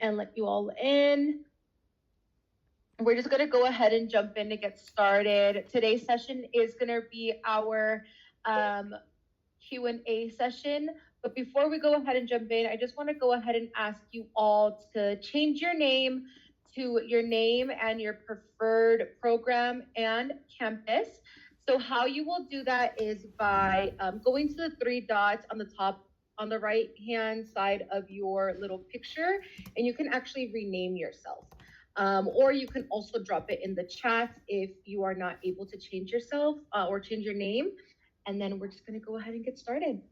and let you all in. We're just going to go ahead and jump in to get started. Today's session is going to be our Q&A session. But before we go ahead and jump in, I just want to go ahead and ask you all to change your name to your name and your preferred program and campus. So how you will do that is by going to the three dots on the top on the right hand side of your little picture, and you can actually rename yourself. Or you can also drop it in the chat if you are not able to change yourself or change your name. And then we're just going to go ahead and get started.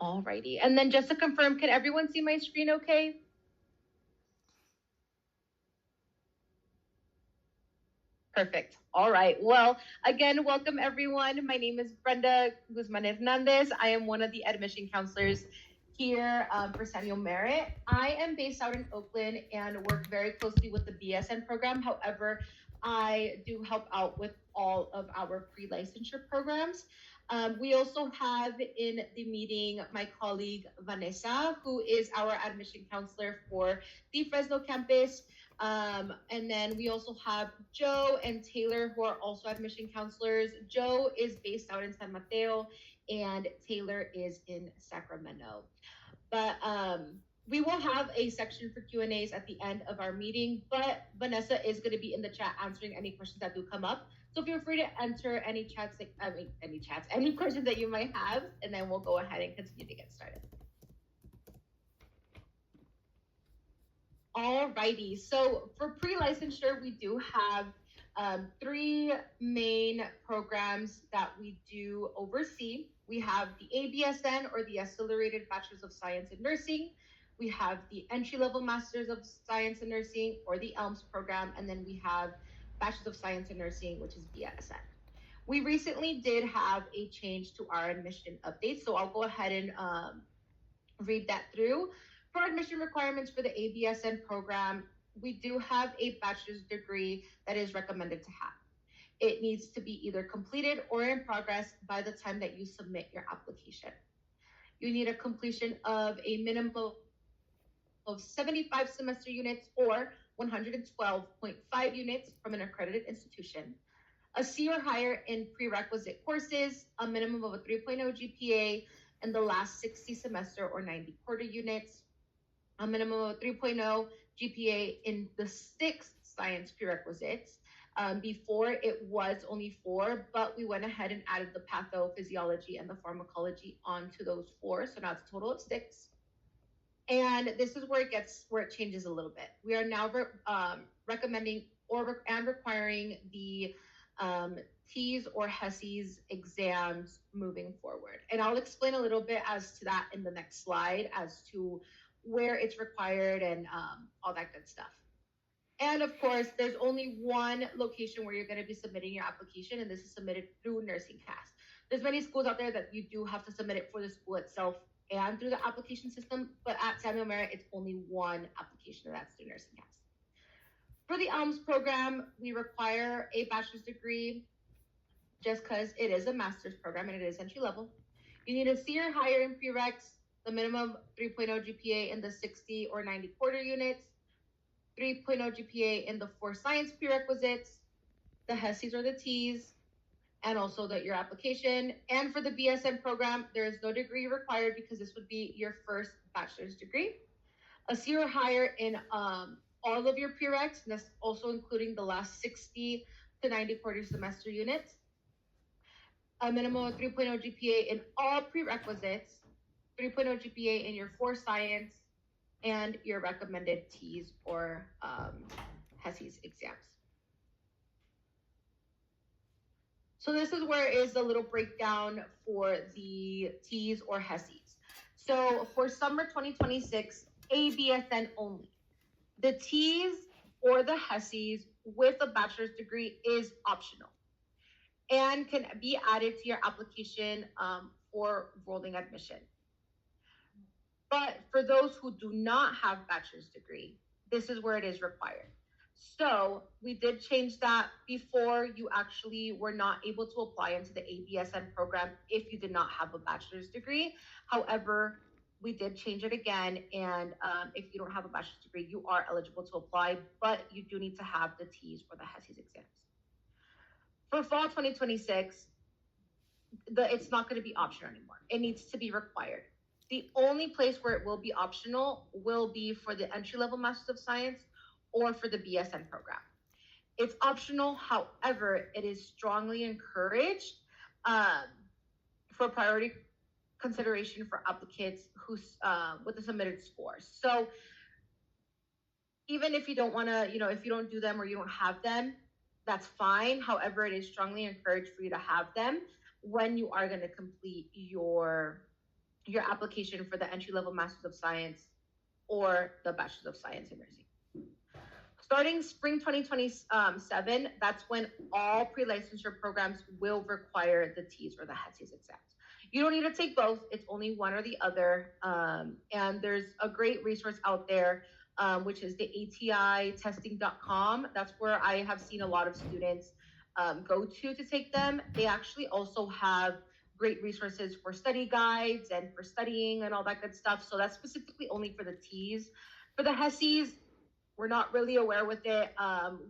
Alrighty. And then just to confirm, can everyone see my screen okay? Perfect. All right. Well, again, welcome everyone. My name is Brenda Guzman Hernandez. I am one of the admission counselors here for SMU Merit. I am based out in Oakland and work very closely with the BSN program. However, I do help out with all of our pre-licensure programs. We also have in the meeting my colleague Vanessa, who is our admission counselor for the Fresno campus. And then we also have Joe and Taylor, who are also admission counselors. Joe is based out in San Mateo and Taylor is in Sacramento. But we will have a section for Q&As at the end of our meeting, but Vanessa is going to be in the chat answering any questions that do come up. So feel free to enter any any questions that you might have, and then we'll go ahead and continue to get started. Alrighty, so for pre-licensure, we do have three main programs that we do oversee. We have the ABSN, or the Accelerated Bachelor's of Science in Nursing. We have the Entry-Level Master's of Science in Nursing, or the ELMS program, and then we have Bachelor's of Science in Nursing, which is BSN. We recently did have a change to our admission update, so I'll go ahead and read that through. For admission requirements for the ABSN program, we do have a bachelor's degree that is recommended to have. It needs to be either completed or in progress by the time that you submit your application. You need a completion of a minimum of 75 semester units or 112.5 units from an accredited institution, a C or higher in prerequisite courses, a minimum of a 3.0 GPA in the last 60 semester or 90 quarter units, a minimum of 3.0 GPA in the 6 science prerequisites. Before it was only 4, but we went ahead and added the pathophysiology and the pharmacology onto those 4, so now it's a total of 6. And this is where it changes a little bit. We are now recommending and requiring the TEAS or HESI's exams moving forward. And I'll explain a little bit as to that in the next slide as to where it's required and all that good stuff. And of course, there's only one location where you're going to be submitting your application, and this is submitted through NursingCast. There's many schools out there that you do have to submit it for the school itself and through the application system, but at SMU Merit, it's only one application, and that's through NursingCast. For the ELMS program, we require a bachelor's degree just because it is a master's program and it is entry level. You need a C or higher in prereqs, the minimum 3.0 GPA in the 60 or 90 quarter units, 3.0 GPA in the 4 science prerequisites, the HESIs or the TEAS, and also your application. And for the BSN program, there is no degree required because this would be your first bachelor's degree. A C or higher in all of your prereqs, and that's also including the last 60 to 90 quarter semester units. A minimum of 3.0 GPA in all prerequisites, 3.0 GPA in your 4 science, and your recommended TEAS or HESI's exams. So this is where is the little breakdown for the TEAS or HESI's. So for summer 2026, ABSN only. The TEAS or the HESI's with a bachelor's degree is optional and can be added to your application for rolling admission. But for those who do not have bachelor's degree, this is where it is required. So we did change that. Before, you actually were not able to apply into the ABSN program if you did not have a bachelor's degree. However, we did change it again, and if you don't have a bachelor's degree, you are eligible to apply, but you do need to have the TEAS or the HESIS exams. For fall 2026, it's not going to be optional anymore. It needs to be required. The only place where it will be optional will be for the entry-level Masters of Science or for the BSN program. It's optional, however, it is strongly encouraged for priority consideration for applicants who's with the submitted scores. So even if you don't want to, if you don't do them or you don't have them, that's fine. However, it is strongly encouraged for you to have them when you are going to complete your application for the entry-level Masters of Science or the Bachelor's of Science in nursing. Starting spring 2027, that's when all pre-licensure programs will require the TEAS or the HESIS exams. You don't need to take both. It's only one or the other. And there's a great resource out there, which is the atitesting.com. That's where I have seen a lot of students go to take them. They actually also have great resources for study guides and for studying and all that good stuff. So that's specifically only for the TEAS. For the HESIS, we're not really aware with it.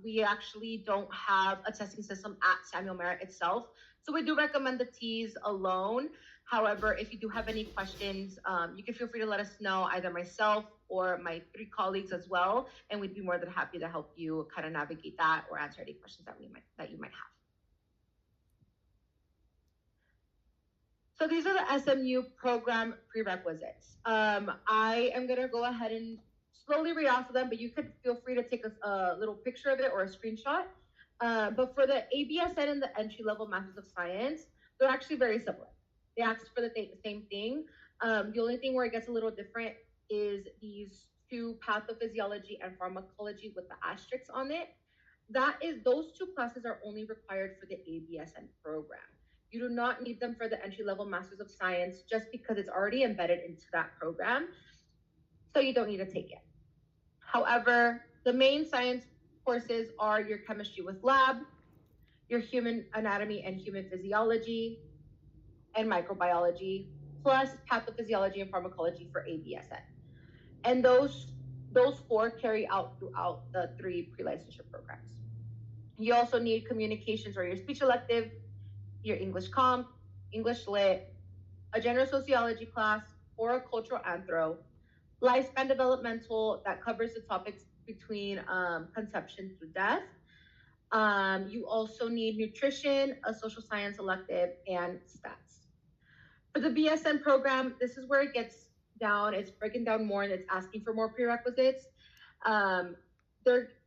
We actually don't have a testing system at Samuel Merritt itself. So we do recommend the TEAS alone. However, if you do have any questions, you can feel free to let us know, either myself or my 3 colleagues as well. And we'd be more than happy to help you kind of navigate that or answer any questions that you might have. So these are the SMU program prerequisites. I am gonna go ahead and slowly read off of them, but you could feel free to take a little picture of it or a screenshot. But for the ABSN and the entry-level Masters of Science, they're actually very similar. They ask for the same thing. The only thing where it gets a little different is these 2, pathophysiology and pharmacology with the asterisks on it. Those 2 classes are only required for the ABSN program. You do not need them for the entry-level Masters of Science just because it's already embedded into that program. So you don't need to take it. However, the main science courses are your chemistry with lab, your human anatomy and human physiology, and microbiology, plus pathophysiology and pharmacology for ABSN. And those 4 carry out throughout the 3 pre-licensure programs. You also need communications or your speech elective, your English comp, English lit, a general sociology class, or a cultural anthro, lifespan developmental that covers the topics between conception through death. You also need nutrition, a social science elective, and stats. For the BSN program, this is where it gets down. It's breaking down more and it's asking for more prerequisites.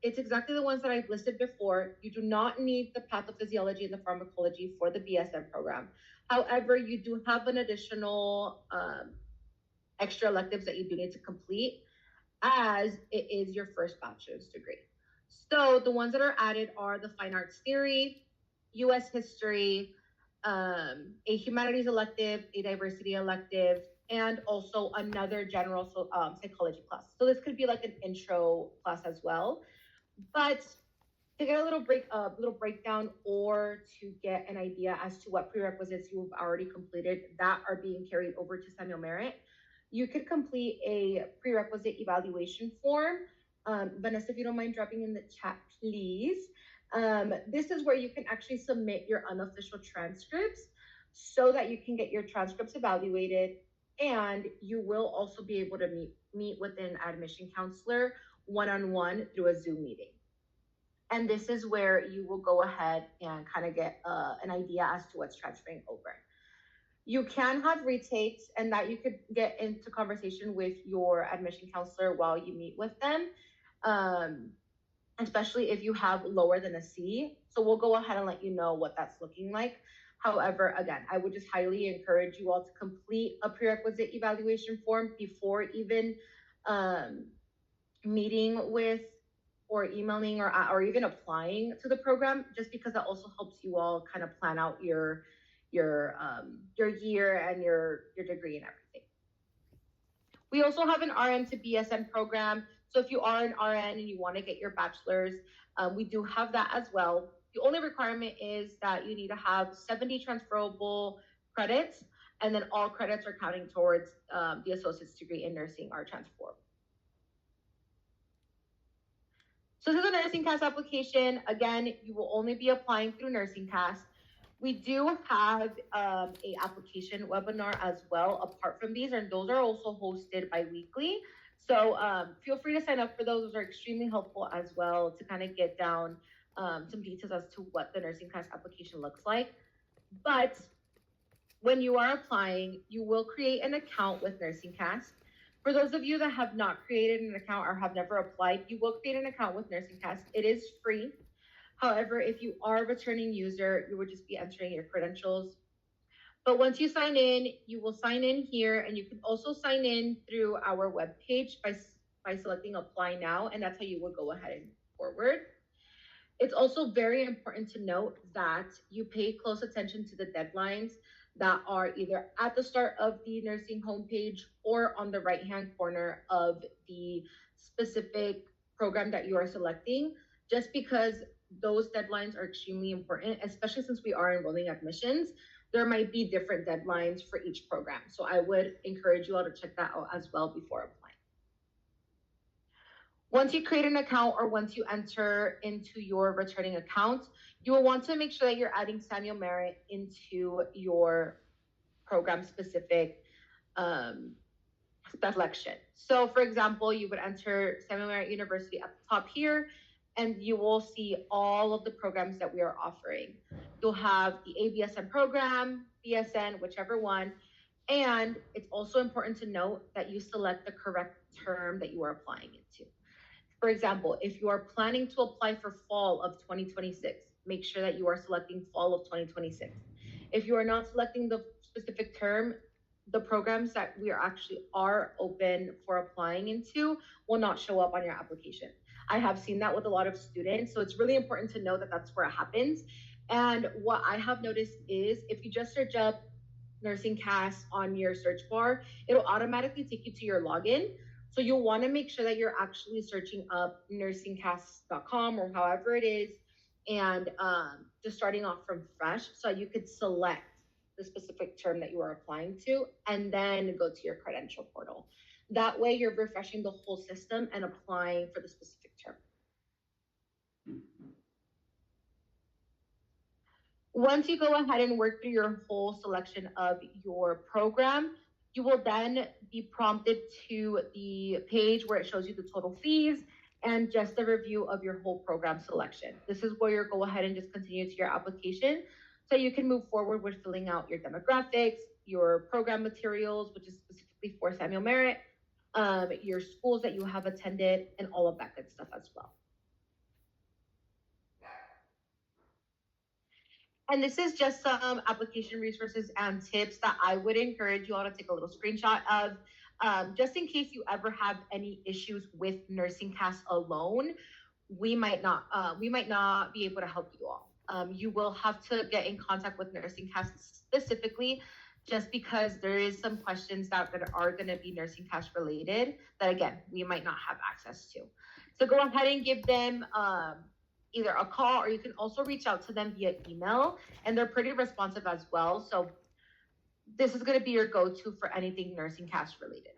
It's exactly the ones that I've listed before. You do not need the pathophysiology and the pharmacology for the BSN program. However, you do have an additional extra electives that you do need to complete as it is your first bachelor's degree. So the ones that are added are the fine arts theory, US history, a humanities elective, a diversity elective, and also another general psychology class. So this could be like an intro class as well. But to get a little breakdown or to get an idea as to what prerequisites you've already completed that are being carried over to Samuel Merritt, you could complete a prerequisite evaluation form. Vanessa, if you don't mind dropping in the chat, please. This is where you can actually submit your unofficial transcripts so that you can get your transcripts evaluated, and you will also be able to meet with an admission counselor one-on-one through a Zoom meeting. And this is where you will go ahead and kind of get an idea as to what's transferring over. You can have retakes, and that you could get into conversation with your admission counselor while you meet with them, especially if you have lower than a C. So we'll go ahead and let you know what that's looking like. However, again, I would just highly encourage you all to complete a prerequisite evaluation form before even meeting with or emailing or even applying to the program, just because that also helps you all kind of plan out your year and your degree and everything. We also have an RN to BSN program. So if you are an RN and you want to get your bachelor's, we do have that as well. The only requirement is that you need to have 70 transferable credits, and then all credits are counting towards the associate's degree in nursing are transferable. So this is a Nursing Cast application. Again, you will only be applying through Nursing Cast. We do have a application webinar as well apart from these, and those are also hosted bi-weekly. So feel free to sign up for those. Those are extremely helpful as well to kind of get down some details as to what the Nursing Cast application looks like. But when you are applying, you will create an account with Nursing Cast. For those of you that have not created an account or have never applied, you will create an account with Nursing Cast. It is free. However, if you are a returning user, you would just be entering your credentials. But once you sign in, you will sign in here, and you can also sign in through our webpage by selecting Apply Now, and that's how you would go ahead and forward. It's also very important to note that you pay close attention to the deadlines that are either at the start of the nursing homepage or on the right-hand corner of the specific program that you are selecting, just because those deadlines are extremely important, especially since we are enrolling admissions. There might be different deadlines for each program. So I would encourage you all to check that out as well before applying. Once you create an account or once you enter into your returning account, you will want to make sure that you're adding Samuel Merit into your program specific selection. So for example, you would enter Samuel Merit University at the top here, and you will see all of the programs that we are offering. You'll have the ABSN program, BSN, whichever one. And it's also important to note that you select the correct term that you are applying into. For example, if you are planning to apply for fall of 2026, make sure that you are selecting fall of 2026. If you are not selecting the specific term, the programs that we are open for applying into will not show up on your application. I have seen that with a lot of students, so it's really important to know that that's where it happens. And what I have noticed is if you just search up Nursing Cast on your search bar, it'll automatically take you to your login. So you'll want to make sure that you're actually searching up nursingcast.com or however it is, and just starting off from fresh so you could select the specific term that you are applying to and then go to your credential portal. That way you're refreshing the whole system and applying for the specific term. Once you go ahead and work through your whole selection of your program, you will then be prompted to the page where it shows you the total fees and just a review of your whole program selection. This is where you'll go ahead and just continue to your application so you can move forward with filling out your demographics, your program materials, which is specifically for Samuel Merit, your schools that you have attended, and all of that good stuff as well. And this is just some application resources and tips that I would encourage you all to take a little screenshot of, just in case you ever have any issues with Nursing Cast alone. We might not be able to help you all. You will have to get in contact with Nursing Cast specifically, just because there is some questions that are going to be Nursing Cast related that, again, we might not have access to. So go ahead and give them either a call, or you can also reach out to them via email, and they're pretty responsive as well. So this is going to be your go-to for anything Nursing Cast related.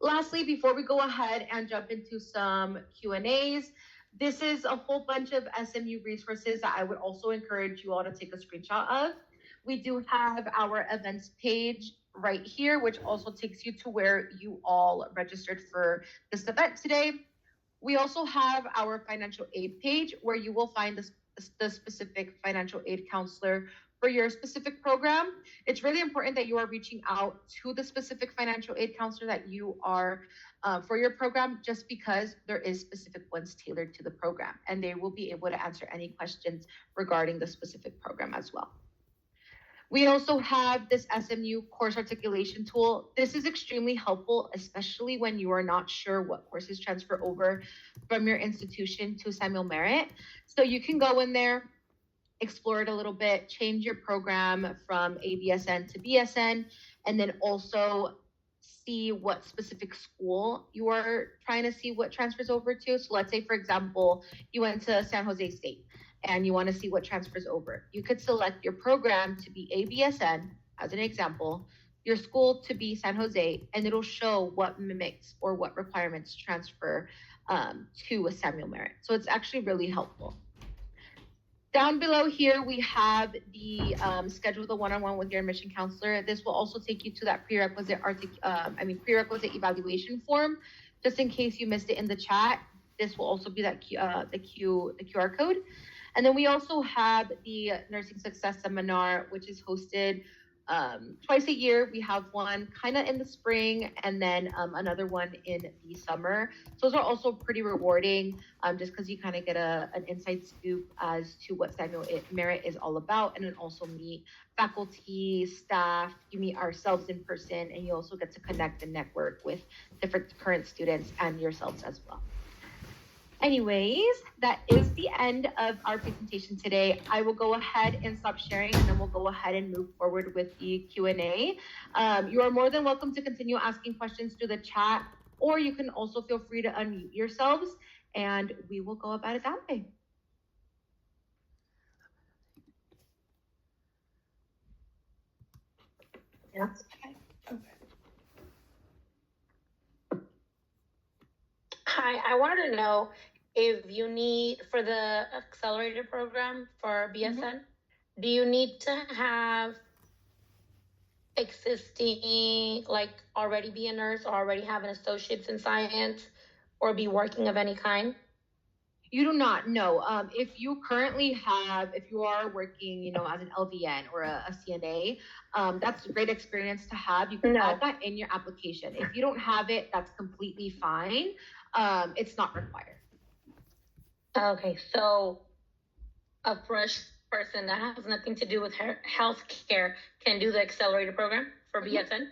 Lastly, before we go ahead and jump into some Q&As, this is a whole bunch of SMU resources that I would also encourage you all to take a screenshot of. We do have our events page right here, which also takes you to where you all registered for this event today. We also have our financial aid page where you will find the specific financial aid counselor for your specific program. It's really important that you are reaching out to the specific financial aid counselor that you are for your program, just because there is specific ones tailored to the program, and they will be able to answer any questions regarding the specific program as well. We also have this SMU course articulation tool. This is extremely helpful, especially when you are not sure what courses transfer over from your institution to Samuel Merit. So you can go in there, explore it a little bit, change your program from ABSN to BSN, and then also see what specific school you are trying to see what transfers over to. So let's say, for example, you went to San Jose State and you want to see what transfers over. You could select your program to be ABSN, as an example, your school to be San Jose, and it'll show what mimics or what requirements transfer to a Samuel Merritt. So it's actually really helpful. Down below here, we have the schedule the one-on-one with your admission counselor. This will also take you to that prerequisite evaluation form. Just in case you missed it in the chat, this will also be that the QR code. And then we also have the Nursing Success Seminar, which is hosted twice a year. We have one kind of in the spring and then another one in the summer. So those are also pretty rewarding, just because you kind of get an inside scoop as to what Samuel Merritt is all about, and then also meet faculty, staff, you meet ourselves in person, and you also get to connect and network with different current students and yourselves as well. Anyways, that is the end of our presentation today. I will go ahead and stop sharing, and then we'll go ahead and move forward with the Q&A. You are more than welcome to continue asking questions through the chat, or you can also feel free to unmute yourselves, and we will go about it that way. Yeah. Okay. Hi, I wanted to know if you need, for the accelerated program for BSN, do you need to have existing, like already be a nurse or already have an associate's in science or be working of any kind? You do not, no. If you are working, as an LVN or a CNA, that's a great experience to have. You can add that in your application. If you don't have it, that's completely fine. It's not required. Okay, so a fresh person that has nothing to do with healthcare can do the accelerated program for BSN?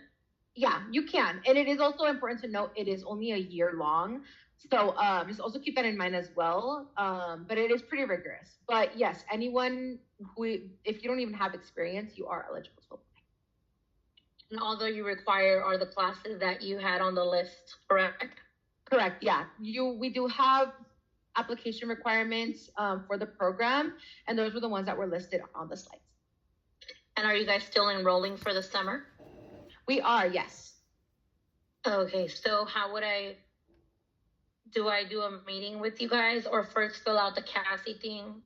Yeah, you can. And it is also important to note it is only a year long. So just also keep that in mind as well. But it is pretty rigorous. But yes, anyone if you don't even have experience, you are eligible to apply. And although you require are the classes that you had on the list, correct? Correct, yeah. We do have application requirements for the program, and those were the ones that were listed on the slides. And are you guys still enrolling for the summer? We are, yes. Okay, so how would do I do a meeting with you guys or first fill out the CASI thing?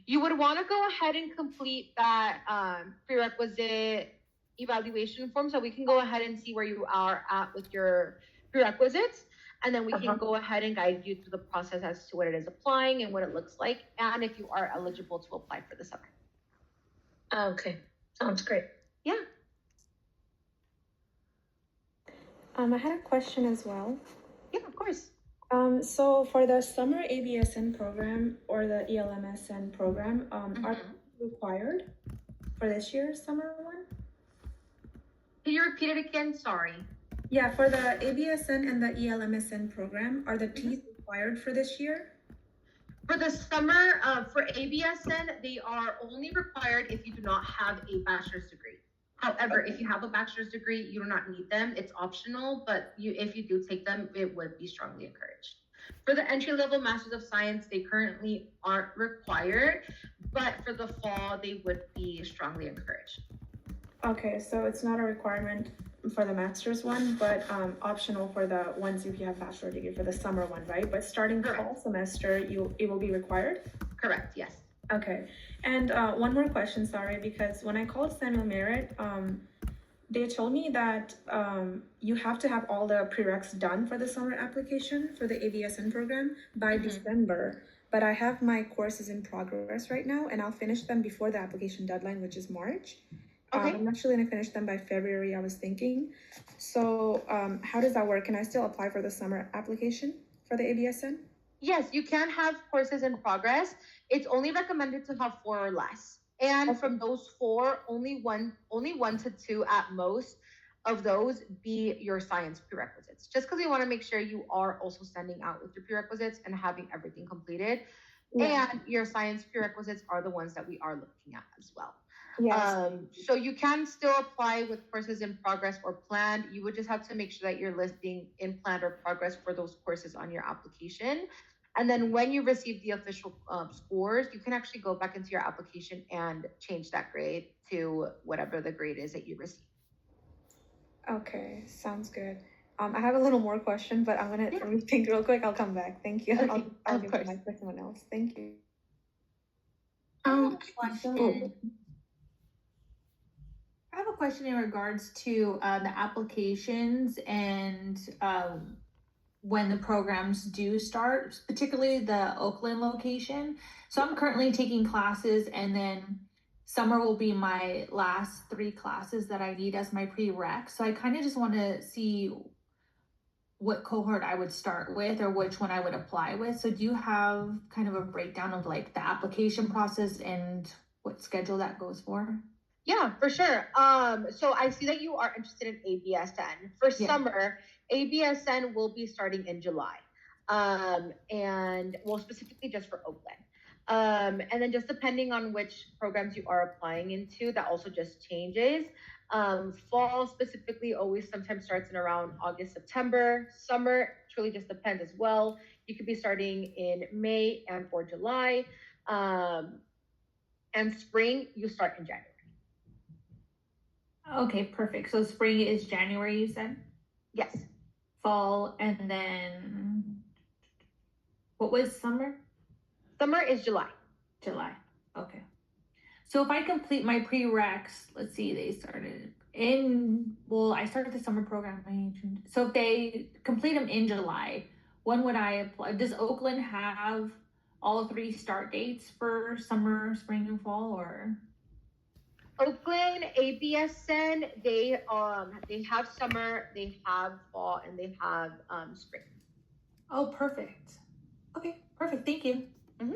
You would want to go ahead and complete that prerequisite evaluation form so we can go ahead and see where you are at with your prerequisites, and then we can go ahead and guide you through the process as to what it is applying and what it looks like, and if you are eligible to apply for the summer. Okay, sounds great. Yeah. I had a question as well. Yeah, of course. So for the summer ABSN program or the ELMSN program, are required for this year's summer one? Can you repeat it again? Sorry. Yeah, for the ABSN and the ELMSN program, are the T's required for this year? For the summer, for ABSN, they are only required if you do not have a bachelor's degree. However, if you have a bachelor's degree, you do not need them. It's optional, but if you do take them, it would be strongly encouraged. For the entry-level Masters of Science, they currently aren't required, but for the fall, they would be strongly encouraged. Okay, so it's not a requirement for the master's one, but optional for the ones if you have bachelor degree for the summer one, right? But starting fall semester, it will be required? Correct, yes. Okay, and one more question, sorry, because when I called Samuel Merritt, they told me that you have to have all the prereqs done for the summer application for the ABSN program by December, but I have my courses in progress right now, and I'll finish them before the application deadline, which is March. Okay. I'm actually going to finish them by February, I was thinking. So how does that work? Can I still apply for the summer application for the ABSN? Yes, you can have courses in progress. It's only recommended to have 4 or less. And from those 4, only one to 2 at most of those be your science prerequisites. Just because we want to make sure you are also standing out with your prerequisites and having everything completed. Yeah. And your science prerequisites are the ones that we are looking at as well. Yes. So you can still apply with courses in progress or planned. You would just have to make sure that you're listing in planned or progress for those courses on your application. And then when you receive the official scores, you can actually go back into your application and change that grade to whatever the grade is that you received. Okay, sounds good. I have a little more question, but I'm gonna rethink real quick. I'll come back. Thank you. Okay, I'll of give course. the mic to someone else. Thank you. Question. I have a question in regards to the applications and when the programs do start, particularly the Oakland location. So I'm currently taking classes, and then summer will be my last 3 classes that I need as my prereq. So I kind of just want to see what cohort I would start with or which one I would apply with. So do you have kind of a breakdown of like the application process and what schedule that goes for? Yeah, for sure. So I see that you are interested in ABSN. For summer, ABSN will be starting in July. And well, specifically just for Oakland. And then just depending on which programs you are applying into, that also just changes. Fall specifically always sometimes starts in around August, September. Summer truly just depends as well. You could be starting in May and or July. And spring, you start in January. Okay, perfect. So spring is January, you said? Yes. Fall, and then what was summer? Summer is July. July. Okay. So if I complete my prereqs, let's see, they started I started the summer program. So if they complete them in July, when would I apply? Does Oakland have all 3 start dates for summer, spring, and fall, or? Oakland ABSN, they have summer, they have fall, and they have spring. Oh, perfect. Okay, perfect. Thank you. Mm-hmm.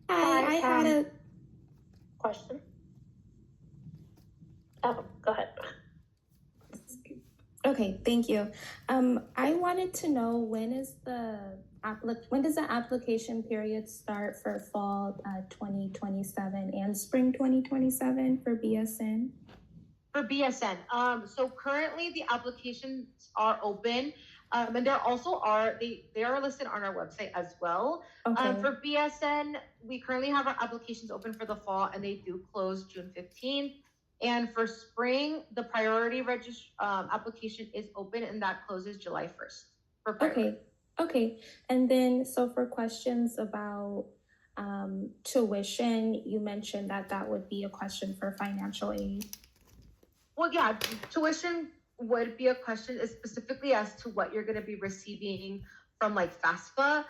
Hi, I had a question. Oh, go ahead. Okay, thank you. I wanted to know when does the application period start for fall 2027 and spring 2027 for BSN? For BSN, so currently the applications are open, and there also are they are listed on our website as well. Okay. For BSN, we currently have our applications open for the fall, and they do close June 15th. And for spring, the priority application is open, and that closes July 1st. For priority. Okay. And then, so for questions about tuition, you mentioned that would be a question for financial aid. Well, yeah, tuition would be a question specifically as to what you're going to be receiving from like FAFSA,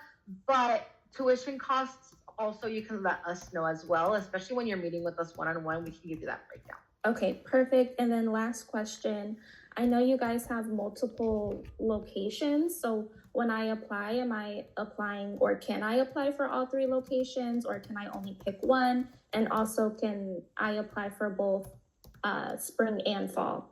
but tuition costs also you can let us know as well, especially when you're meeting with us one-on-one, we can give you that breakdown. Okay, perfect. And then last question, I know you guys have multiple locations, so when I apply, am I applying or can I apply for all 3 locations, or can I only pick one? And also, can I apply for both spring and fall?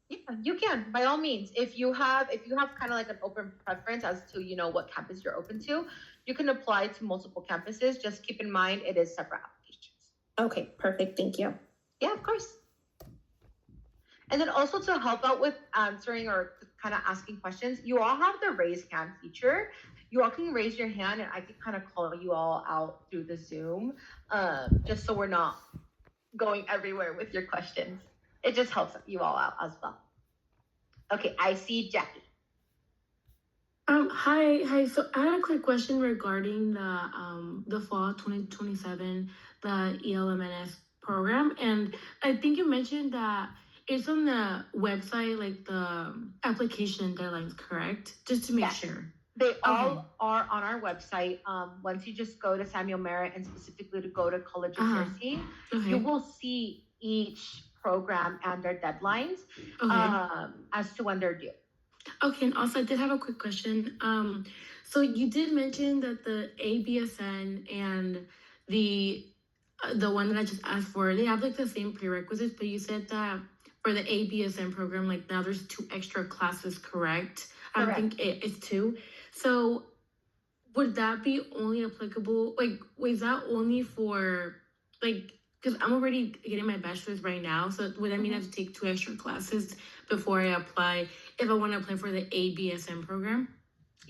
Yeah, you can, by all means. If you have kind of like an open preference as to what campus you're open to, you can apply to multiple campuses. Just keep in mind it is separate applications. Okay, perfect. Thank you. Yeah, of course. And then also to help out with answering or kind of asking questions, you all have the raise hand feature. You all can raise your hand and I can kind of call you all out through the Zoom, just so we're not going everywhere with your questions. It just helps you all out as well. Okay, I see Jackie. Hi. So I had a quick question regarding the fall 2027, the ELMNS program, and I think you mentioned that it's on the website, like the application deadlines, correct? Just to make sure. They all are on our website. Once you just go to Samuel Merritt and specifically to go to College of Nursing, you will see each program and their deadlines as to when they're due. Okay, and also I did have a quick question. So you did mention that the ABSN and the one that I just asked for, they have like the same prerequisites, but you said that for the ABSN program, like now there's 2 extra classes, correct? I think it's 2. So would that be only applicable? Like, was that only for like? Because I'm already getting my bachelor's right now, so would that mean I have to take 2 extra classes before I apply if I want to apply for the ABSN program?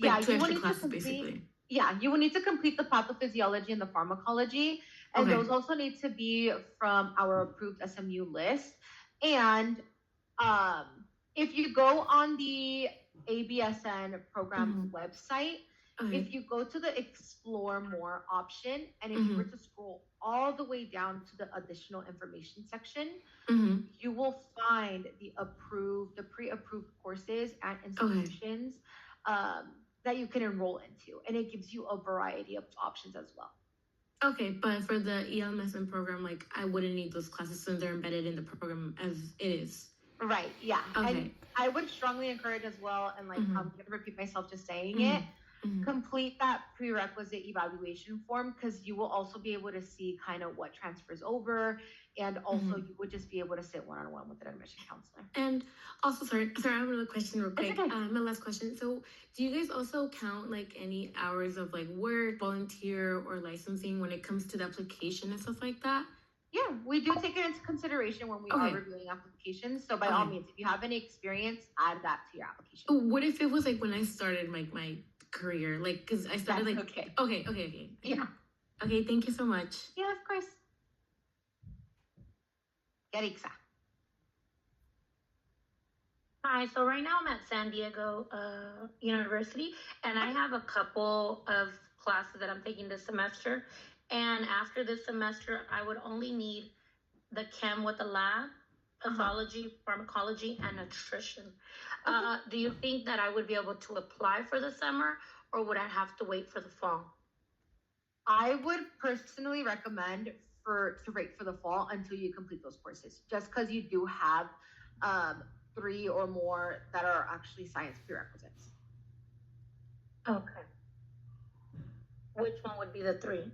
Like Yeah, 2 you will extra need to classes, complete. basically. Yeah, you will need to complete the pathophysiology and the pharmacology, and Okay. those also need to be from our approved SMU list. And um, if you go on the ABSN program website, Okay. if you go to the explore more option, and if you were to scroll all the way down to the additional information section, you will find the pre-approved courses and institutions that you can enroll into, and it gives you a variety of options as well. Okay, but for the ELMSN program, like I wouldn't need those classes since they're embedded in the program as it is. Right, yeah. Okay. And I would strongly encourage as well, and like I'm gonna repeat myself just saying it, complete that prerequisite evaluation form, because you will also be able to see kind of what transfers over, and also you would just be able to sit one-on-one with an admission counselor. And also, sorry, I have another question real quick. Okay. My last question. So do you guys also count like any hours of like work, volunteer, or licensing when it comes to the application and stuff like that? Yeah, we do take it into consideration when we are reviewing applications. So by all means, if you have any experience, add that to your application. What if it was like when I started my career, like because I started That's like okay. Yeah. Okay, thank you so much. Yeah, of course. Yarixa. Hi, so right now I'm at San Diego University, and I have a couple of classes that I'm taking this semester. And after this semester, I would only need the chem with the lab, pathology, pharmacology, and nutrition. Do you think that I would be able to apply for the summer, or would I have to wait for the fall? I would personally recommend to wait for the fall until you complete those courses, just because you do have 3 or more that are actually science prerequisites. Okay. Which one would be the 3?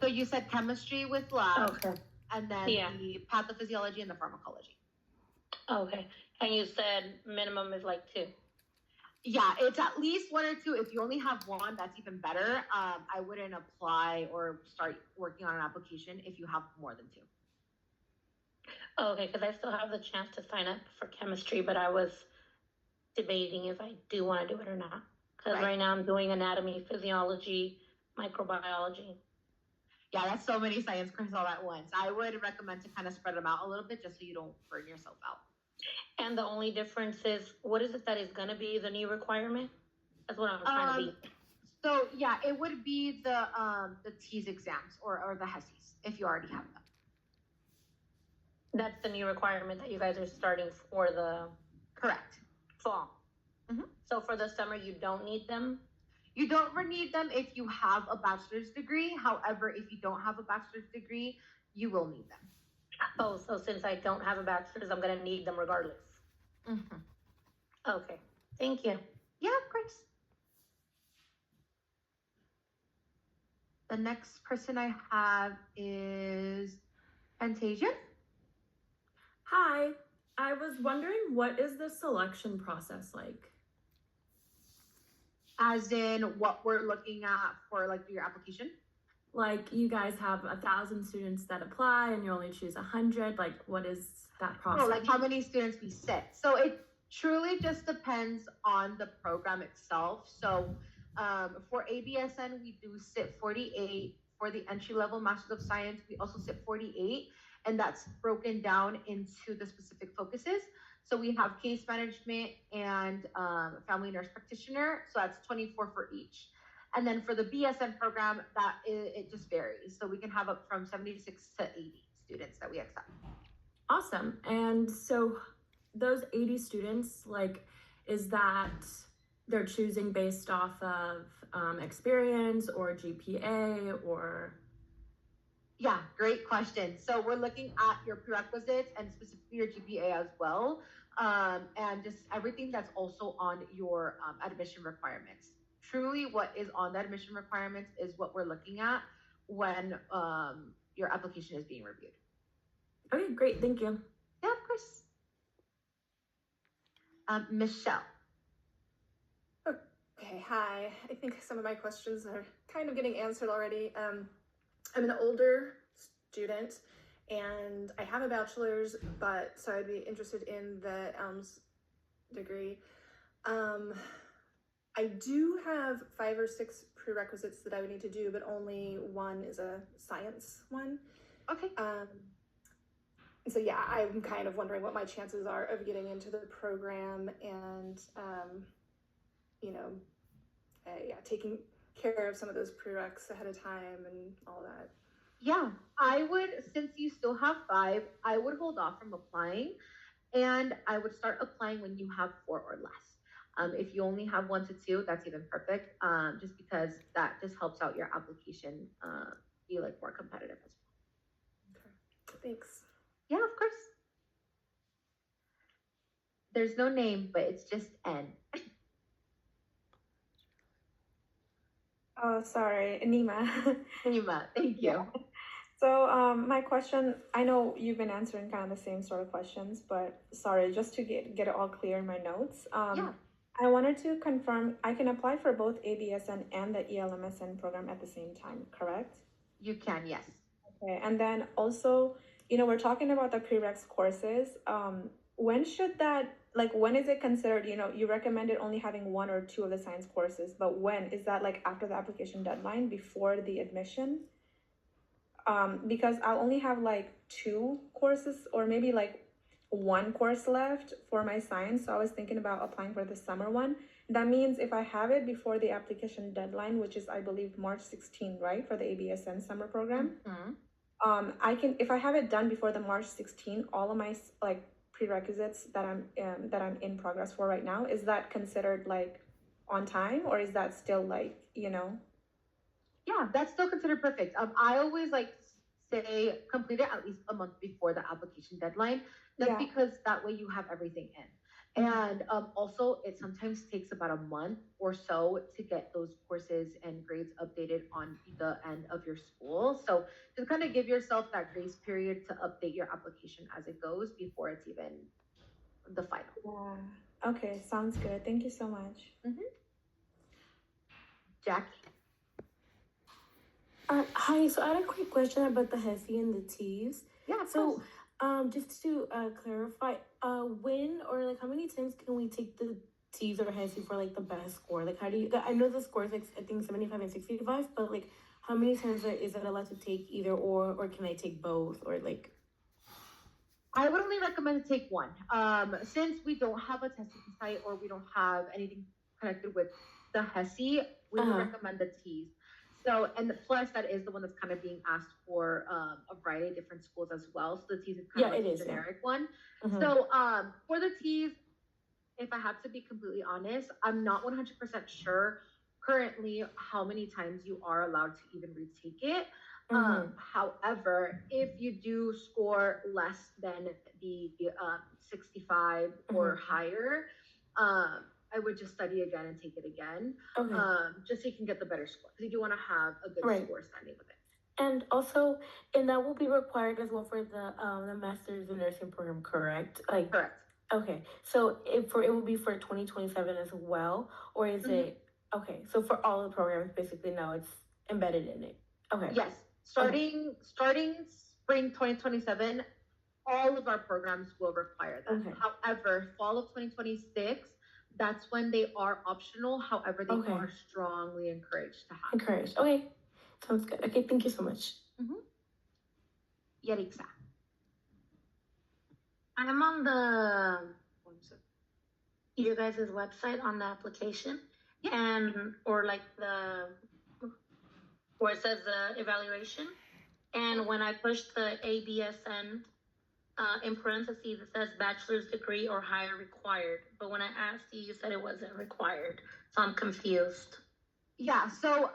So you said chemistry with lab, Okay. and then the pathophysiology and the pharmacology. Okay. And you said minimum is like 2. Yeah, it's at least 1 or 2. If you only have 1, that's even better. I wouldn't apply or start working on an application if you have more than 2. Okay, because I still have the chance to sign up for chemistry, but I was debating if I do want to do it or not. Because right now I'm doing anatomy, physiology, microbiology. Yeah, that's so many science courses all at once. I would recommend to kind of spread them out a little bit just so you don't burn yourself out. And the only difference is, what is it that is going to be the new requirement? That's what I'm trying to be. So yeah, it would be the TEAS exams or the HESIs if you already have them. That's the new requirement that you guys are starting for the fall. So for the summer, you don't need them? You don't need them if you have a bachelor's degree. However, if you don't have a bachelor's degree, you will need them. Oh, so since I don't have a bachelor's, I'm going to need them regardless. Okay. Thank you. Yeah, of course. The next person I have is Fantasia. Hi, I was wondering, what is the selection process like? As in what we're looking at for like your application? Like you guys have 1,000 students that apply and you only choose 100. Like what is that process? Oh, like how many students we sit. So it truly just depends on the program itself. So for ABSN, we do sit 48. For the entry-level Master's of Science, we also sit 48. And that's broken down into the specific focuses. So we have case management and family nurse practitioner. So that's 24 for each. And then for the BSN program, it just varies. So we can have up from 76 to 80 students that we accept. Awesome. And so those 80 students, like, is that they're choosing based off of experience or GPA or? Yeah, great question. So we're looking at your prerequisites and specifically your GPA as well. And just everything that's also on your admission requirements. Truly what is on the admission requirements is what we're looking at when your application is being reviewed. Okay, great. Thank you. Yeah, of course. Michelle. Okay, Okay, hi. I think some of my questions are kind of getting answered already. I'm an older student and I have a bachelor's, but so I'd be interested in the ELMS degree. I do have 5 or 6 prerequisites that I would need to do, but only one is a science one. Okay. So yeah, I'm kind of wondering what my chances are of getting into the program and, you know, yeah, taking care of some of those prereqs ahead of time and all that. Yeah, I would, since you still have 5, I would hold off from applying, and I would start applying when you have 4 or less. If you only have 1 to 2, that's even perfect. Just because that just helps out your application be like more competitive as well. Okay, thanks. Yeah, of course. There's no name, but it's just N. Oh, sorry, Nima. Nima, thank you. Yeah. So my question, I know you've been answering kind of the same sort of questions, but sorry, just to get it all clear in my notes. Yeah. I wanted to confirm I can apply for both ABSN and the ELMSN program at the same time, correct? You can, yes. Okay, and then also, you know, we're talking about the prereqs courses. When should that, like, when is it considered, you know, you recommended only having 1 or 2 of the science courses, but when is that, like after the application deadline, before the admission? Because I'll only have like 2 courses or maybe like 1 course left for my science. So I was thinking about applying for the summer one. That means if I have it before the application deadline, which is I believe March 16, right, for the ABSN summer program. Mm-hmm. I can, if I have it done before the March 16, all of my like prerequisites that I'm in progress for right now, is that considered like on time, or is that still like, you know? Yeah, that's still considered perfect. I always like say complete it at least a month before the application deadline, just Yeah. because that way you have everything in. And also, it sometimes takes about a month or so to get those courses and grades updated on the end of your school. So just kind of give yourself that grace period to update your application as it goes before it's even the final. Yeah. Okay, sounds good. Thank you so much. Jackie? Hi, so I had a quick question about the HESI and the T's. Yeah, of So, course. just to clarify, when or like how many times can we take the T's or HESI for like the best score? Like, how do you? I know the score is like I think 75 and 65, but like, how many times is it allowed to take either or can I take both or like? I would only recommend to take 1. Since we don't have a testing site or we don't have anything connected with the HESI, we would recommend the T's. So, and plus that is the one that's kind of being asked for a variety of different schools as well. So the T's is kind of like a generic one. So for the T's, if I have to be completely honest, I'm not 100% sure currently how many times you are allowed to even retake it. However, if you do score less than the 65 or higher, I would just study again and take it again, just so you can get the better score. Because you do want to have a good score standing with it. And also, and that will be required as well for the Master's in Nursing program, correct? Like, correct. Okay, so it will be for 2027 as well, or is it okay? So for all the programs, basically now it's embedded in it. Okay. Yes, starting spring 2027, all of our programs will require that. However, fall of 2026, that's when they are optional. However, they are strongly encouraged to have. Encouraged. Okay, sounds good. Okay, thank you so much. Yarixa. I'm on the your guys' website on the application, and or like the where it says the evaluation, and when I push the ABSN in parentheses, it says bachelor's degree or higher required. But when I asked you, you said it wasn't required, so I'm confused. Yeah. So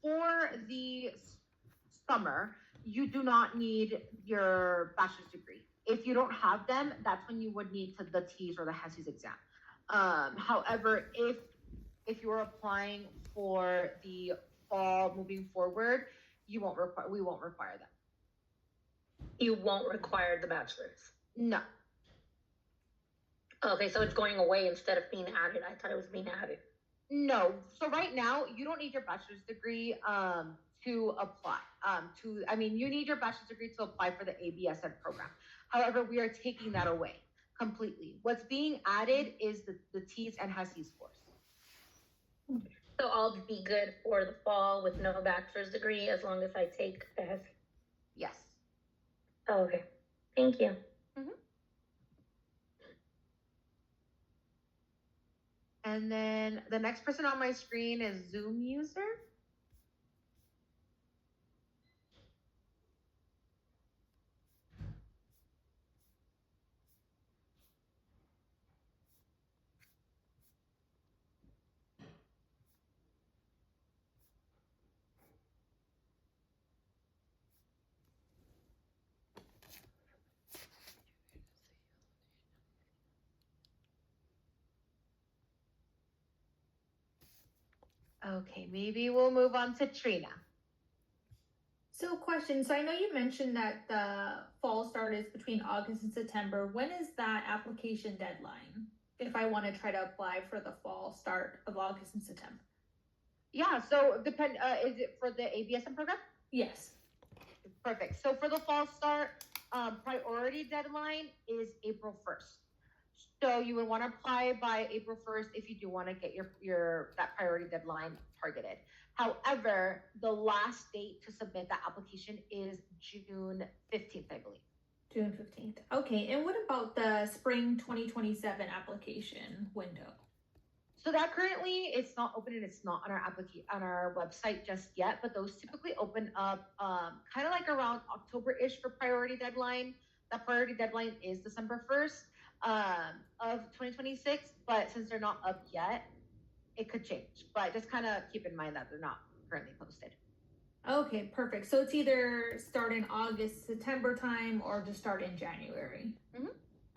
for the summer, you do not need your bachelor's degree. If you don't have them, that's when you would need the T's or the HESI's exam. However, if you're applying for the fall moving forward, we won't require them. You won't require the bachelor's? No. Okay, so it's going away instead of being added. I thought it was being added. No. So right now, you don't need your bachelor's degree to apply. You need your bachelor's degree to apply for the ABSN program. However, we are taking that away completely. What's being added is the T's and HESI scores. So I'll be good for the fall with no bachelor's degree as long as I take the HESI. Yes. Oh, okay. Thank you. And then the next person on my screen is Zoom user. Okay, maybe we'll move on to Trina. So question, so I know you mentioned that the fall start is between August and September. When is that application deadline if I want to try to apply for the fall start of August and September? Yeah, so is it for the ABSN program? Yes. Perfect. So for the fall start, priority deadline is April 1st. So you would want to apply by April 1st if you do want to get your that priority deadline targeted. However, the last date to submit that application is June 15th, I believe. June 15th. Okay, and what about the spring 2027 application window? So that currently it's not open and it's not on our website just yet, but those typically open up kind of like around October-ish for priority deadline. That priority deadline is December 1st of 2026, but since they're not up yet, it could change. But just kind of keep in mind that they're not currently posted. Okay, perfect. So it's either start in August, September time, or just start in January.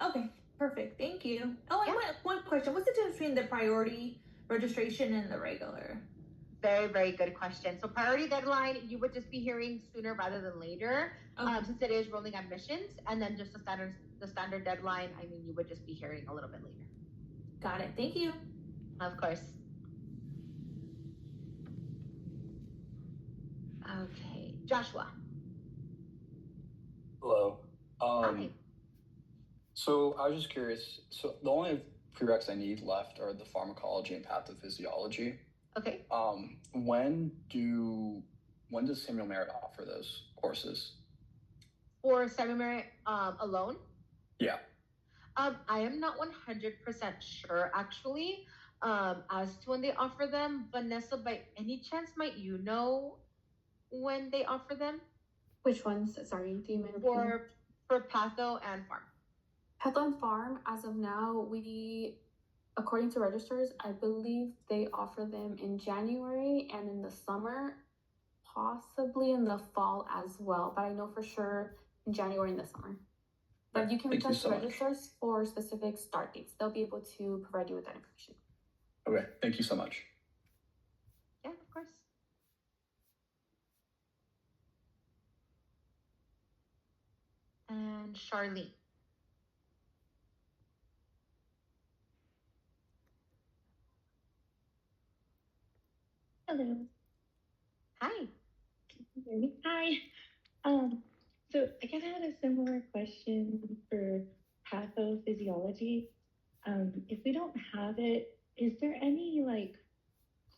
Okay, perfect. Thank you. Oh, and one question. What's the difference between the priority registration and the regular? Very, very good question. So priority deadline, you would just be hearing sooner rather than later, since it is rolling admissions, and then just the standard deadline, you would just be hearing a little bit later. Got it. Thank you. Of course. Okay, Joshua. Hello. Hi. So I was just curious. So the only prereqs I need left are the pharmacology and pathophysiology. Okay. When does Samuel Merritt offer those courses? For Samuel Merritt alone? Yeah. I am not 100% sure actually as to when they offer them. Vanessa, by any chance, might you know when they offer them? Which ones? Sorry, do you mind repeating? For Patho and Farm. Patho and Farm, as of now, according to registers, I believe they offer them in January and in the summer, possibly in the fall as well. But I know for sure in January and the summer. But you can reach out to registers for specific start dates. They'll be able to provide you with that information. Okay, thank you so much. Yeah, of course. And Charlene. Hello. Hi. Can you hear me? Hi. So I guess I had a similar question for pathophysiology. If we don't have it, is there any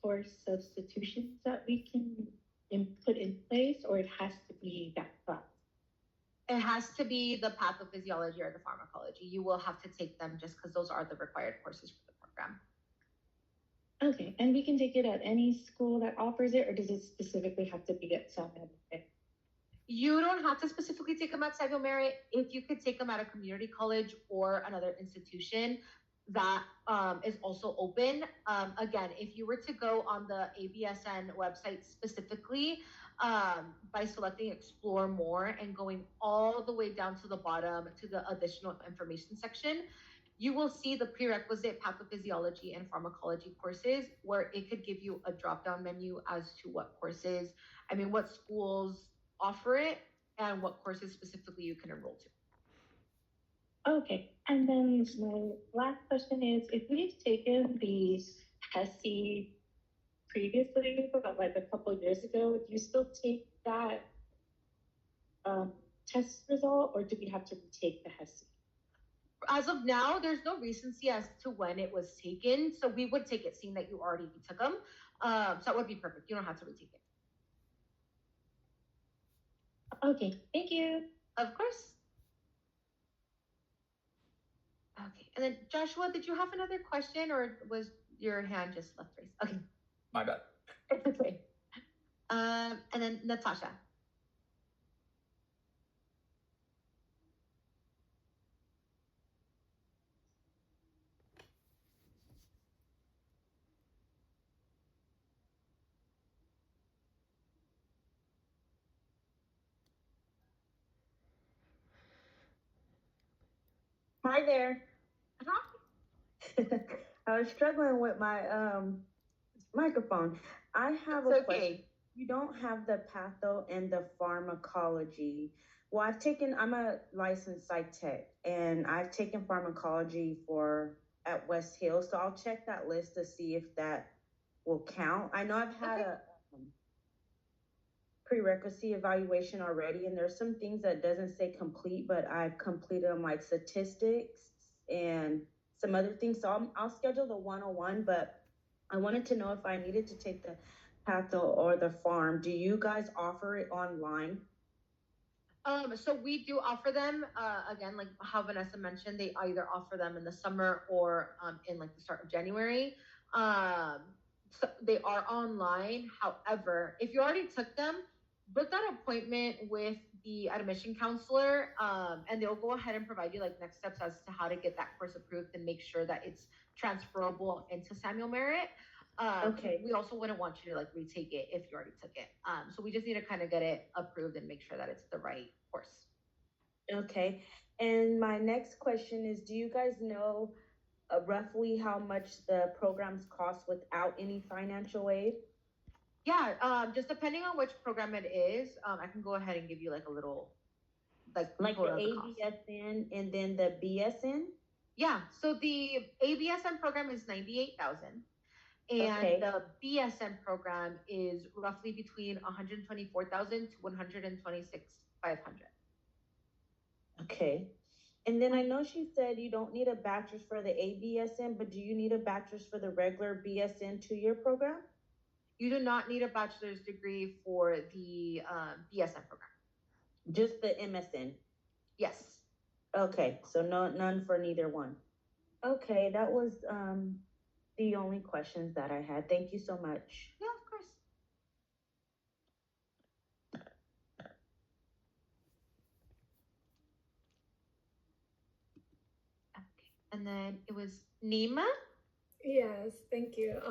course substitutions that we can put in place, or it has to be that class? It has to be the pathophysiology or the pharmacology. You will have to take them just because those are the required courses for the program. Okay, and we can take it at any school that offers it, or does it specifically have to be at Samuel Merritt? You don't have to specifically take them at Samuel Merritt. If you could take them at a community college or another institution that is also open. Again, if you were to go on the ABSN website specifically, by selecting Explore More and going all the way down to the bottom to the additional information section, you will see the prerequisite pathophysiology and pharmacology courses where it could give you a drop-down menu as to what courses, what schools offer it and what courses specifically you can enroll to. Okay, and then my last question is, if we've taken the HESI previously, but like a couple of years ago. Do you still take that test result, or do we have to retake the HESI? As of now, there's no recency as to when it was taken, so we would take it seeing that you already took them. So that would be perfect. You don't have to retake it. Okay, thank you. Of course. Okay, and then Joshua, did you have another question, or was your hand just left raised? Okay. My bad. It's okay. And then Natasha. Hi there. I was struggling with my microphone. I have a question. You don't have the patho and the pharmacology. Well, I'm a licensed psych tech, and I've taken pharmacology at West Hill, so I'll check that list to see if that will count. I know I've had a prerequisite evaluation already, and there's some things that doesn't say complete, but I've completed them, like statistics and some other things. So I'll schedule the 101, but I wanted to know if I needed to take the patho or the farm. Do you guys offer it online? So we do offer them, again, like how Vanessa mentioned, they either offer them in the summer or in like the start of January. So they are online. However, if you already took them, book that appointment with the admission counselor, and they'll go ahead and provide you like next steps as to how to get that course approved and make sure that it's transferable into Samuel Merritt. Okay. We also wouldn't want you to like retake it if you already took it. So we just need to kind of get it approved and make sure that it's the right course. Okay. And my next question is, do you guys know roughly how much the programs cost without any financial aid? Yeah, just depending on which program it is, I can go ahead and give you like a little, like the ABSN and then the BSN? Yeah, so the ABSN program is 98,000. And the BSN program is roughly between 124,000 to 126,500. Okay. And then I know she said you don't need a bachelor's for the ABSN, but do you need a bachelor's for the regular BSN 2-year program? You do not need a bachelor's degree for the BSN program. Just the MSN? Yes. Okay, so none for neither one. Okay, that was the only questions that I had. Thank you so much. Yeah, of course. Okay, and then it was Nima. Yes, thank you.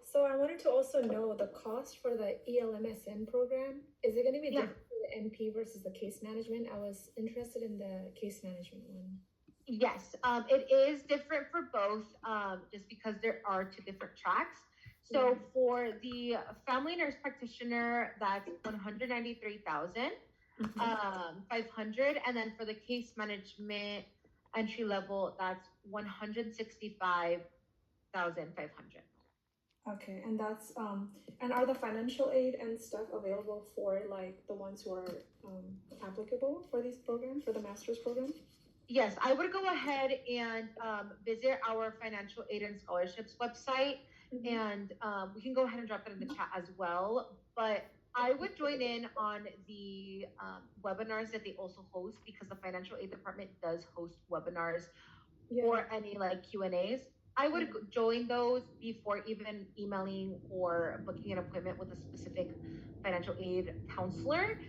So I wanted to also know the cost for the ELMSN program. Is it going to be different for the NP versus the case management? I was interested in the case management one. Yes, it is different for both, just because there are 2 different tracks. So for the family nurse practitioner, that's 193,500, and then for the case management entry level, that's 165,500. Okay, and that's and are the financial aid and stuff available for like the ones who are applicable for these programs, for the master's program? Yes, I would go ahead and visit our financial aid and scholarships website, and we can go ahead and drop that in the chat as well. But I would join in on the webinars that they also host, because the financial aid department does host webinars or any like Q&As. I would join those before even emailing or booking an appointment with a specific financial aid counselor.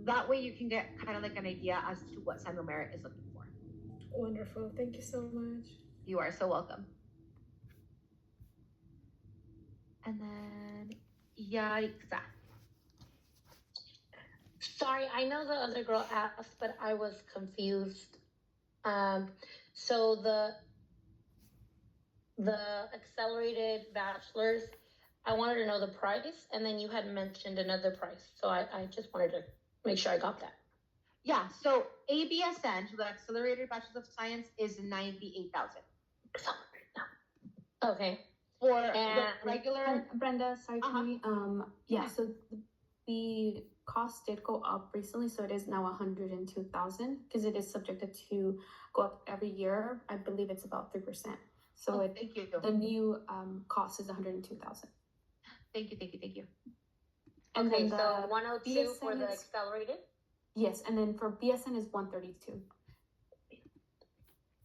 That way you can get kind of like an idea as to what Samuel Merritt is looking for. Wonderful. Thank you so much. You are so welcome. And then Yaixa. Sorry, I know the other girl asked, but I was confused. So the accelerated bachelor's, I wanted to know the price, and then you had mentioned another price. So I just wanted to make sure I got that. Yeah, so ABSN, so the Accelerated Bachelor of Science, is 98,000. Okay. For And- the regular, And Brenda, sorry, Uh-huh. can we, Yeah. so the cost did go up recently, so it is now 102,000, because it is subjected to go up every year. I believe it's about 3%. So thank you. the new cost is 102,000. Thank you. And okay, then so the 102 for BSN the is- accelerated? Yes, and then for BSN is 132.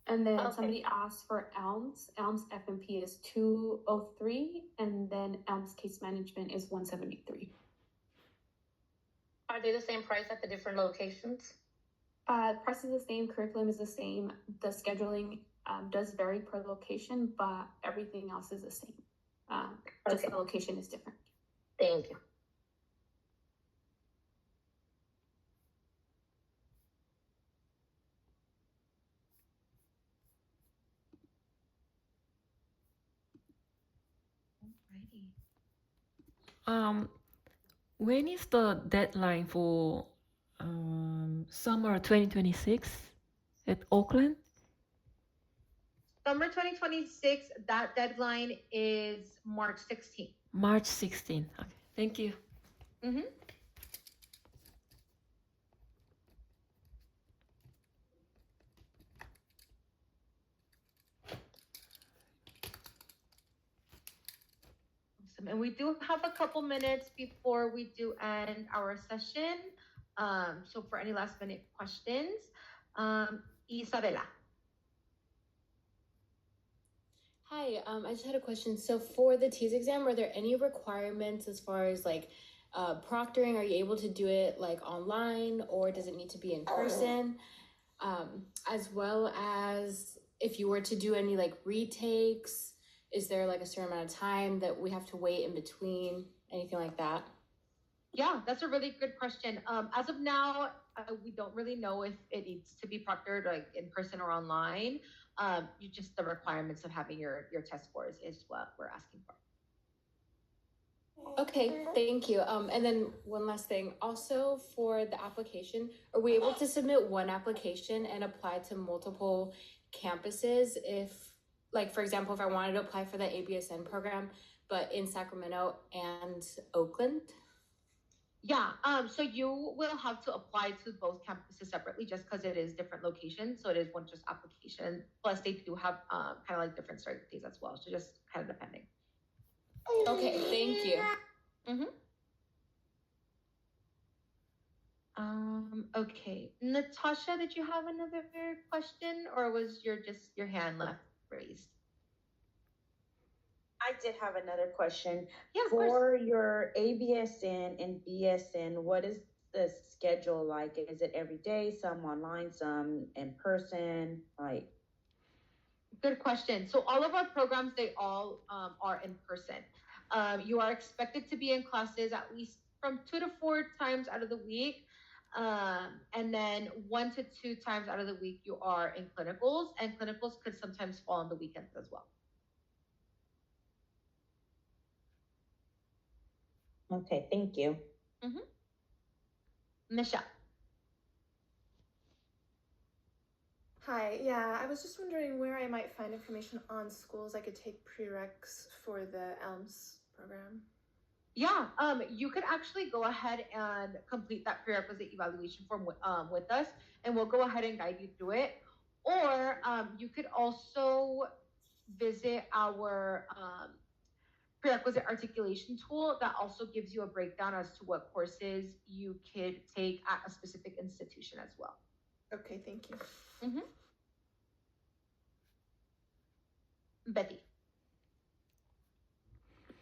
And then Okay. somebody asked for ELMS. ELMS FMP is 203, and then ELMS case management is 173. Are they the same price at the different locations? Price is the same, curriculum is the same. The scheduling does vary per location, but everything else is the same. Just Okay. the location is different. Thank you. Alrighty. When is the deadline for summer 2026 at Oakland? Summer 2026, that deadline is March 16th. March 16th. Okay, thank you. Mm-hmm. Awesome. And we do have a couple minutes before we do end our session. So for any last minute questions, Isabella. Hi, I just had a question. So for the TEAS exam, are there any requirements as far as like proctoring? Are you able to do it like online, or does it need to be in person? As well as if you were to do any like retakes, is there like a certain amount of time that we have to wait in between? Anything like that? Yeah, that's a really good question. As of now, we don't really know if it needs to be proctored like in person or online. You just the requirements of having your test scores is what we're asking for. Okay, thank you. And then one last thing. Also for the application, are we able to submit one application and apply to multiple campuses? If, like, for example, if I wanted to apply for the ABSN program, but in Sacramento and Oakland? Yeah, so you will have to apply to both campuses separately just because it is different locations. So it is one just application. Plus they do have kind of like different start dates as well. So just kind of depending. Okay, thank you. Okay. Natasha, did you have another question or was your hand left raised? I did have another question. Yeah, of For course. your ABSN and BSN, what is the schedule like? Is it every day, some online, some in person? Like, good question. So all of our programs, they all are in person. You are expected to be in classes at least from 2 to 4 times out of the week. And then 1 to 2 times out of the week, you are in clinicals, and clinicals could sometimes fall on the weekends as well. okay, thank you. Michelle. Hi, yeah, I was just wondering where I might find information on schools I could take prereqs for the ELMS program. Yeah, you could actually go ahead and complete that prerequisite evaluation form with us, and we'll go ahead and guide you through it. Or you could also visit our prerequisite articulation tool that also gives you a breakdown as to what courses you could take at a specific institution as well. Okay, thank you. Betty.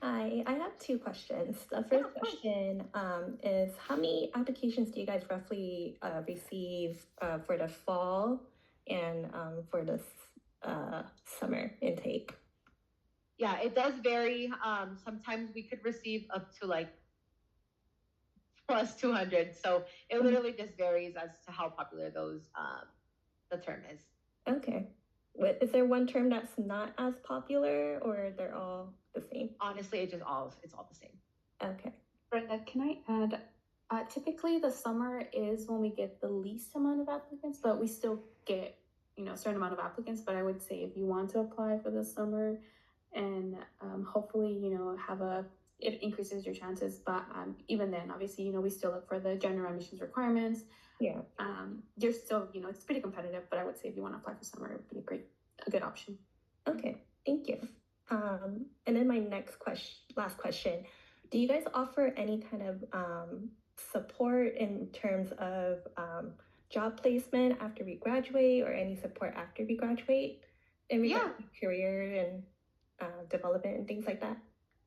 Hi, I have 2 questions. The first question is how many applications do you guys roughly receive for the fall and for the summer intake? Yeah, it does vary. Sometimes we could receive up to like plus 200. So it literally just varies as to how popular those the term is. Okay. Is there one term that's not as popular, or they're all the same? Honestly, it's all the same. Okay. Brenda, can I add? Typically, the summer is when we get the least amount of applicants, but we still get, a certain amount of applicants. But I would say if you want to apply for the summer, and hopefully, it increases your chances. But even then, obviously, we still look for the general admissions requirements. Yeah. You're still, it's pretty competitive, but I would say if you want to apply for summer, it would be a good option. Okay, thank you. And then my last question, do you guys offer any kind of support in terms of job placement after we graduate, or any support after we graduate in regards to career and development and things like that?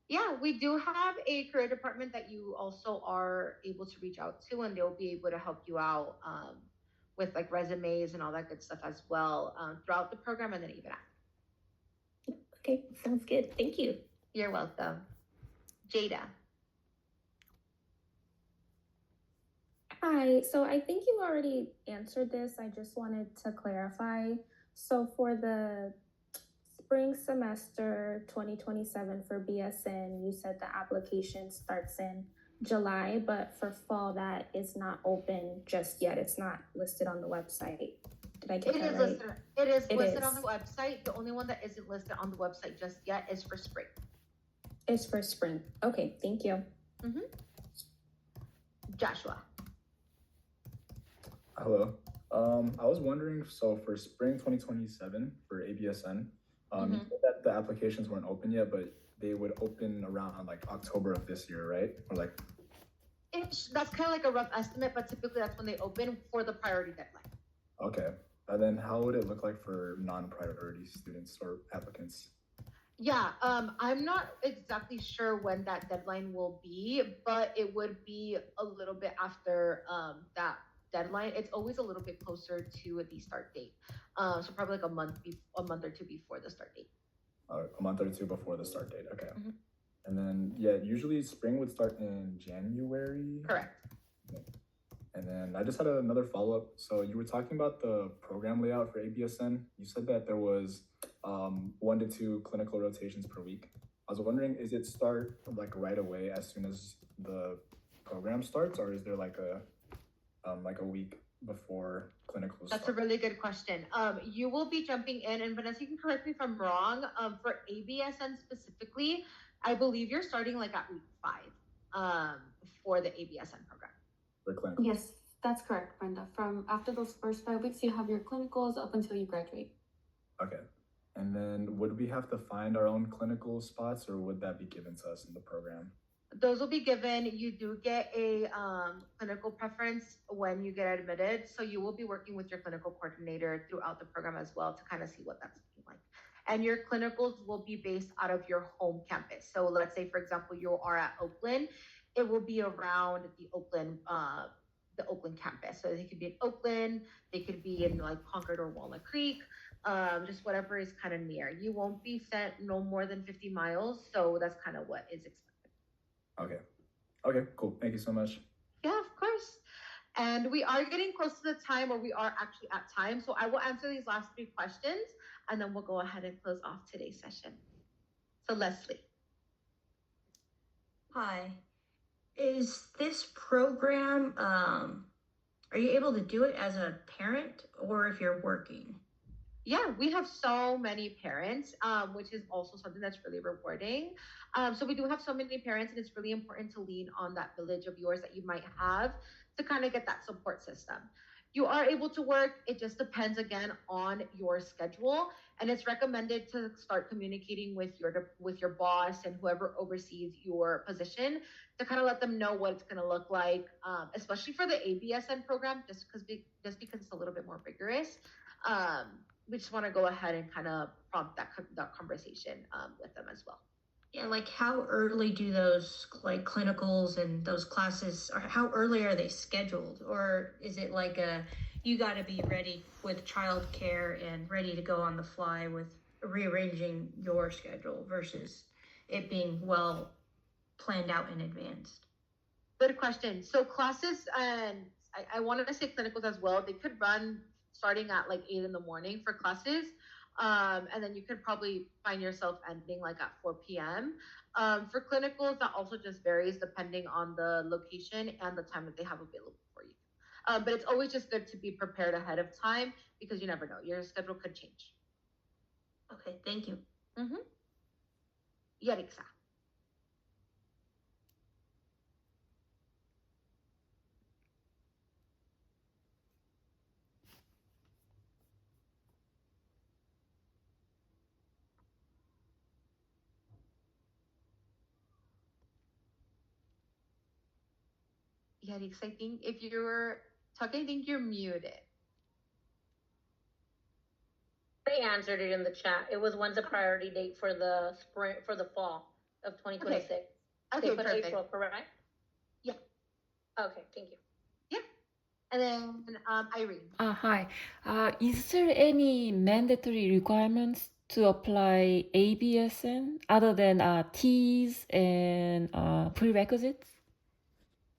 Yeah, we do have a career department that you also are able to reach out to, and they'll be able to help you out with like resumes and all that good stuff as well throughout the program and then even after. Okay, sounds good. Thank you. You're welcome. Jada. Hi, so I think you already answered this. I just wanted to clarify. So for the spring semester 2027 for BSN, you said the application starts in July, but for fall, that is not open just yet. It's not listed on the website. Did I get that right? It is listed on the website. The only one that isn't listed on the website just yet is for spring. It's for spring. Okay, thank you. Joshua. Hello. I was wondering, so for spring 2027 for ABSN, you said that the applications weren't open yet, but they would open around like October of this year, right? Or like that's kind of like a rough estimate, but typically that's when they open for the priority deadline. Okay. And then how would it look like for non-priority students or applicants? Yeah, I'm not exactly sure when that deadline will be, but it would be a little bit after that deadline. It's always a little bit closer to the start date. So probably like a month or two before the start date. A month or two before the start date. Okay. And then, yeah, usually spring would start in January. Correct. Okay. And then I just had another follow-up. So you were talking about the program layout for ABSN. You said that there was 1 to 2 clinical rotations per week. I was wondering, is it start like right away as soon as the program starts, or is there like a week before clinicals That's start? a really good question. You will be jumping in, and Vanessa, you can correct me if I'm wrong. For ABSN specifically, I believe you're starting like at week 5 for the ABSN program. For clinicals? Yes, that's correct, Brenda. From after those first 5 weeks, you have your clinicals up until you graduate. Okay. And then would we have to find our own clinical spots, or would that be given to us in the program? Those will be given. You do get a clinical preference when you get admitted. So you will be working with your clinical coordinator throughout the program as well to kind of see what that's looking like. And your clinicals will be based out of your home campus. So let's say, for example, you are at Oakland, it will be around the Oakland campus. So they could be in Oakland, they could be in like Concord or Walnut Creek, just whatever is kind of near. You won't be sent no more than 50 miles. So that's kind of what is expected. Okay, cool. Thank you so much. Yeah, of course. And we are getting close to the time, or we are actually at time. So I will answer these last 3 questions, and then we'll go ahead and close off today's session. So Leslie. Hi. Is this program, are you able to do it as a parent or if you're working? Yeah, we have so many parents, which is also something that's really rewarding. So we do have so many parents, and it's really important to lean on that village of yours that you might have to kind of get that support system. You are able to work. It just depends again on your schedule, and it's recommended to start communicating with your boss and whoever oversees your position to kind of let them know what it's going to look like, especially for the ABSN program, just because it's a little bit more rigorous. We just want to go ahead and kind of prompt that conversation with them as well. Yeah, like how early do those like clinicals and those classes, or how early are they scheduled? Or is it like you got to be ready with childcare and ready to go on the fly with rearranging your schedule versus it being well planned out in advance? Good question. So classes, and I wanted to say clinicals as well, they could run starting at like 8 in the morning for classes. And then you could probably find yourself ending like at 4 p.m. For clinicals, that also just varies depending on the location and the time that they have available for you. But it's always just good to be prepared ahead of time because you never know. Your schedule could change. Okay, thank you. Yarixa. Yarixa, I think if you're talking, I think you're muted. They answered it in the chat. It was when's the priority date for the spring, for the fall of 2026. Okay, They put perfect. April, correct? Yeah. Okay, thank you. And then Irene. Hi. Is there any mandatory requirements to apply ABSN other than T's and prerequisites?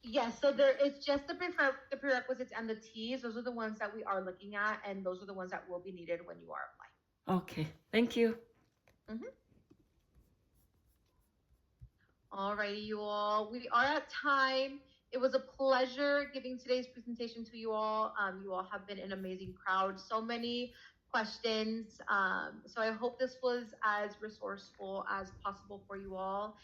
Yes, so there it's just the prerequisites and the T's. Those are the ones that we are looking at, and those are the ones that will be needed when you are applying. Okay, thank you. Alrighty, you all. We are at time. It was a pleasure giving today's presentation to you all. You all have been an amazing crowd. So many questions. So I hope this was as resourceful as possible for you all.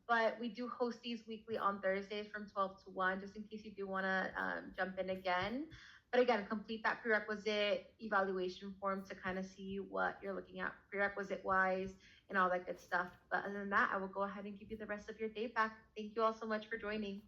But we do host these weekly on Thursdays from 12 to 1, just in case you do want to jump in again. But again, complete that prerequisite evaluation form to kind of see what you're looking at prerequisite wise and all that good stuff. But other than that, I will go ahead and give you the rest of your day back. Thank you all so much for joining.